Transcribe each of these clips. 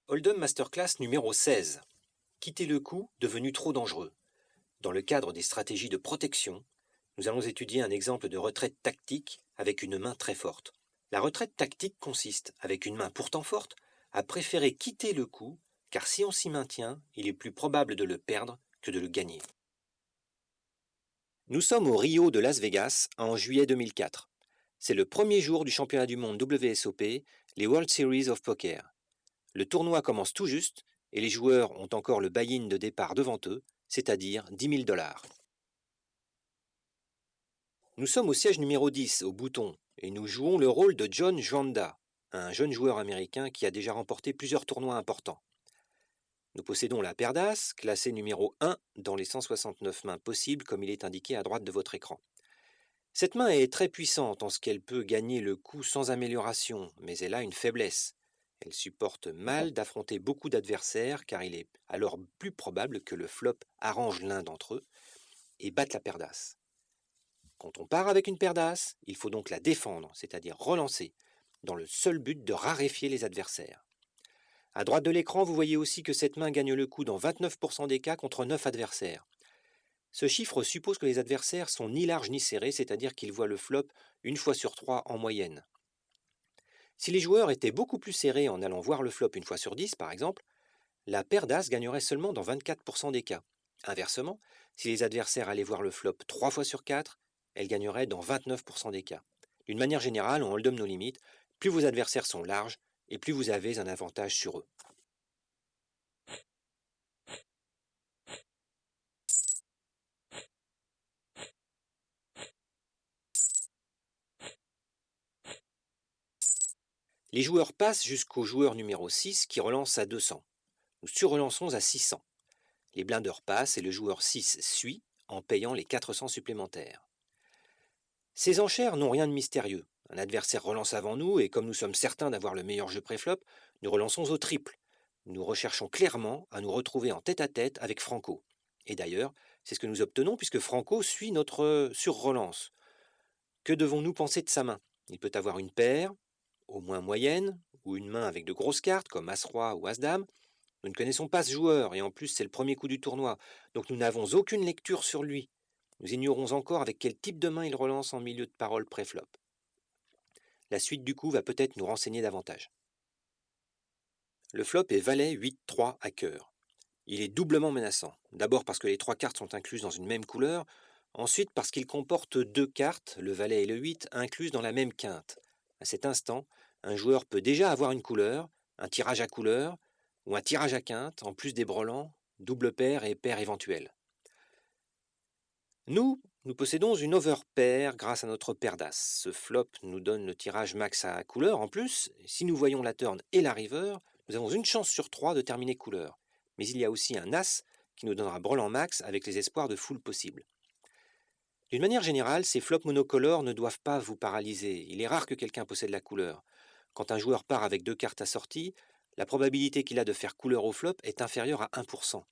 Hold'em Masterclass numéro 16. Quitter le coup devenu trop dangereux. Dans le cadre des stratégies de protection, nous allons étudier un exemple de retraite tactique avec une main très forte. La retraite tactique consiste, avec une main pourtant forte, à préférer quitter le coup, car si on s'y maintient, il est plus probable de le perdre que de le gagner. Nous sommes au Rio de Las Vegas en juillet 2004. C'est le premier jour du championnat du monde WSOP, les World Series of Poker. Le tournoi commence tout juste et les joueurs ont encore le buy-in de départ devant eux, c'est-à-dire 10 000 $. Nous sommes au siège numéro 10, au bouton, et nous jouons le rôle de John Juanda, un jeune joueur américain qui a déjà remporté plusieurs tournois importants. Nous possédons la paire d'As, classée numéro 1 dans les 169 mains possibles comme il est indiqué à droite de votre écran. Cette main est très puissante en ce qu'elle peut gagner le coup sans amélioration, mais elle a une faiblesse. Elle supporte mal d'affronter beaucoup d'adversaires car il est alors plus probable que le flop arrange l'un d'entre eux et batte la paire d'As. Quand on part avec une paire d'As, il faut donc la défendre, c'est-à-dire relancer, dans le seul but de raréfier les adversaires. À droite de l'écran, vous voyez aussi que cette main gagne le coup dans 29% des cas contre 9 adversaires. Ce chiffre suppose que les adversaires sont ni larges ni serrés, c'est-à-dire qu'ils voient le flop une fois sur 3 en moyenne. Si les joueurs étaient beaucoup plus serrés en allant voir le flop une fois sur 10, par exemple, la paire d'As gagnerait seulement dans 24% des cas. Inversement, si les adversaires allaient voir le flop 3 fois sur 4, elle gagnerait dans 29% des cas. D'une manière générale, en Hold'em No Limit, plus vos adversaires sont larges et plus vous avez un avantage sur eux. Les joueurs passent jusqu'au joueur numéro 6 qui relance à 200. Nous surrelançons à 600. Les blinders passent et le joueur 6 suit en payant les 400 supplémentaires. Ces enchères n'ont rien de mystérieux. Un adversaire relance avant nous et comme nous sommes certains d'avoir le meilleur jeu pré-flop, nous relançons au triple. Nous recherchons clairement à nous retrouver en tête-à-tête avec Franco. Et d'ailleurs, c'est ce que nous obtenons puisque Franco suit notre sur-relance. Que devons-nous penser de sa main? Il peut avoir une paire, au moins moyenne, ou une main avec de grosses cartes comme As-Roi ou As-Dame. Nous ne connaissons pas ce joueur et en plus c'est le premier coup du tournoi, donc nous n'avons aucune lecture sur lui. Nous ignorons encore avec quel type de main il relance en milieu de parole pré-flop. La suite du coup va peut-être nous renseigner davantage. Le flop est valet 8-3 à cœur. Il est doublement menaçant. D'abord parce que les 3 cartes sont incluses dans une même couleur, ensuite parce qu'il comporte 2 cartes, le valet et le 8, incluses dans la même quinte. À cet instant, un joueur peut déjà avoir une couleur, un tirage à couleur, ou un tirage à quinte, en plus des brelans, double paire et paire éventuelle. Nous possédons une overpair grâce à notre paire d'As. Ce flop nous donne le tirage max à couleur en plus. Si nous voyons la turn et la river, nous avons une chance sur 3 de terminer couleur. Mais il y a aussi un As qui nous donnera brelan max avec les espoirs de full possible. D'une manière générale, ces flops monocolores ne doivent pas vous paralyser. Il est rare que quelqu'un possède la couleur. Quand un joueur part avec 2 cartes assorties, la probabilité qu'il a de faire couleur au flop est inférieure à 1%.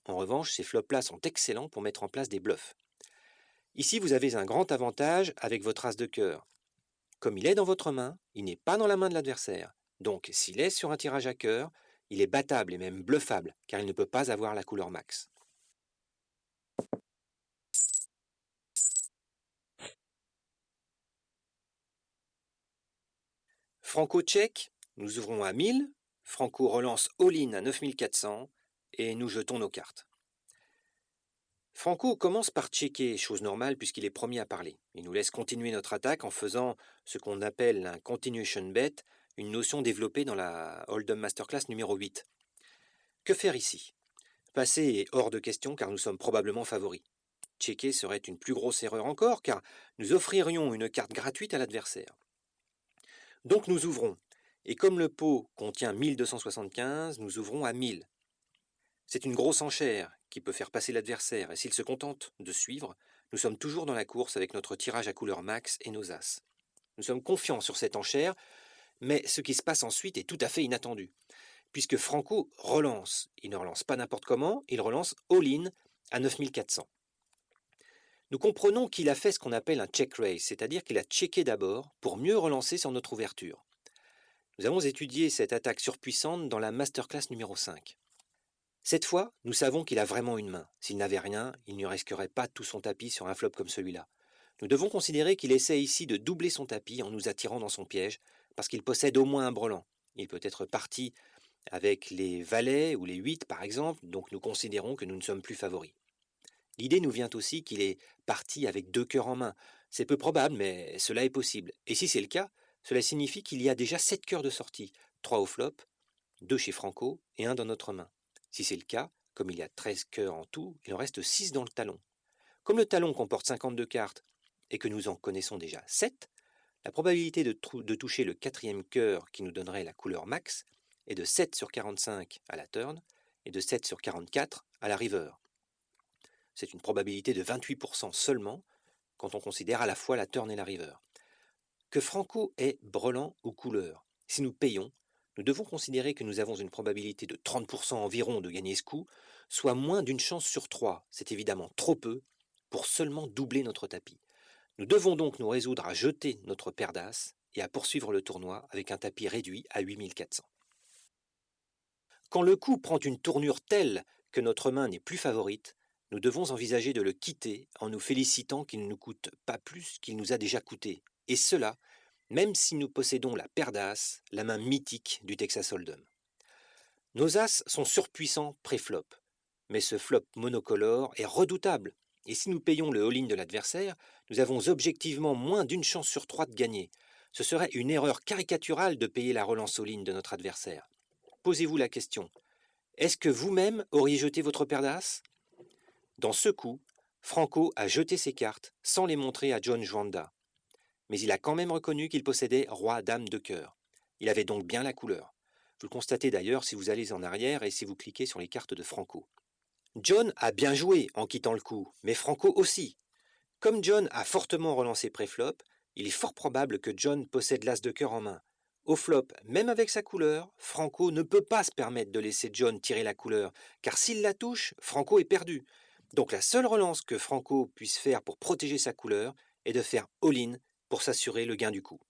En revanche, ces flops-là sont excellents pour mettre en place des bluffs. Ici, vous avez un grand avantage avec votre as de cœur. Comme il est dans votre main, il n'est pas dans la main de l'adversaire. Donc, s'il est sur un tirage à cœur, il est battable et même bluffable, car il ne peut pas avoir la couleur max. Franco check, nous ouvrons à 1000, Franco relance all-in à 9400, et nous jetons nos cartes. Franco commence par checker, chose normale puisqu'il est premier à parler. Il nous laisse continuer notre attaque en faisant ce qu'on appelle un continuation bet, une notion développée dans la Hold'em Masterclass numéro 8. Que faire ici? Passer est hors de question car nous sommes probablement favoris. Checker serait une plus grosse erreur encore car nous offririons une carte gratuite à l'adversaire. Donc nous ouvrons, et comme le pot contient 1275, nous ouvrons à 1000. C'est une grosse enchère qui peut faire passer l'adversaire, et s'il se contente de suivre, nous sommes toujours dans la course avec notre tirage à couleur max et nos as. Nous sommes confiants sur cette enchère, mais ce qui se passe ensuite est tout à fait inattendu, puisque Franco relance. Il ne relance pas n'importe comment, il relance all-in à 9400. Nous comprenons qu'il a fait ce qu'on appelle un check raise, c'est-à-dire qu'il a checké d'abord pour mieux relancer sur notre ouverture. Nous avons étudié cette attaque surpuissante dans la masterclass numéro 5. Cette fois, nous savons qu'il a vraiment une main. S'il n'avait rien, il ne risquerait pas tout son tapis sur un flop comme celui-là. Nous devons considérer qu'il essaie ici de doubler son tapis en nous attirant dans son piège, parce qu'il possède au moins un brelan. Il peut être parti avec les valets ou les 8 par exemple, donc nous considérons que nous ne sommes plus favoris. L'idée nous vient aussi qu'il est parti avec 2 cœurs en main. C'est peu probable, mais cela est possible. Et si c'est le cas, cela signifie qu'il y a déjà 7 cœurs de sortie, 3 au flop, 2 chez Franco et un dans notre main. Si c'est le cas, comme il y a 13 cœurs en tout, il en reste 6 dans le talon. Comme le talon comporte 52 cartes et que nous en connaissons déjà 7, la probabilité de toucher le 4e cœur qui nous donnerait la couleur max est de 7 sur 45 à la turn et de 7 sur 44 à la river. C'est une probabilité de 28% seulement quand on considère à la fois la turn et la river. Que Franco est brelan ou couleur, si nous payons, nous devons considérer que nous avons une probabilité de 30% environ de gagner ce coup, soit moins d'une chance sur 3, c'est évidemment trop peu, pour seulement doubler notre tapis. Nous devons donc nous résoudre à jeter notre paire d'as et à poursuivre le tournoi avec un tapis réduit à 8400. Quand le coup prend une tournure telle que notre main n'est plus favorite, nous devons envisager de le quitter en nous félicitant qu'il ne nous coûte pas plus qu'il nous a déjà coûté, et cela, même si nous possédons la paire d'as, la main mythique du Texas Hold'em. Nos as sont surpuissants pré-flop, mais ce flop monocolore est redoutable, et si nous payons le all-in de l'adversaire, nous avons objectivement moins d'une chance sur 3 de gagner. Ce serait une erreur caricaturale de payer la relance all-in de notre adversaire. Posez-vous la question, est-ce que vous-même auriez jeté votre paire d'as? Dans ce coup, Franco a jeté ses cartes sans les montrer à John Juanda. Mais il a quand même reconnu qu'il possédait roi-dame de cœur. Il avait donc bien la couleur. Vous le constatez d'ailleurs si vous allez en arrière et si vous cliquez sur les cartes de Franco. John a bien joué en quittant le coup, mais Franco aussi. Comme John a fortement relancé pré-flop, il est fort probable que John possède l'as de cœur en main. Au flop, même avec sa couleur, Franco ne peut pas se permettre de laisser John tirer la couleur, car s'il la touche, Franco est perdu. Donc la seule relance que Franco puisse faire pour protéger sa couleur est de faire all-in pour s'assurer le gain du coup.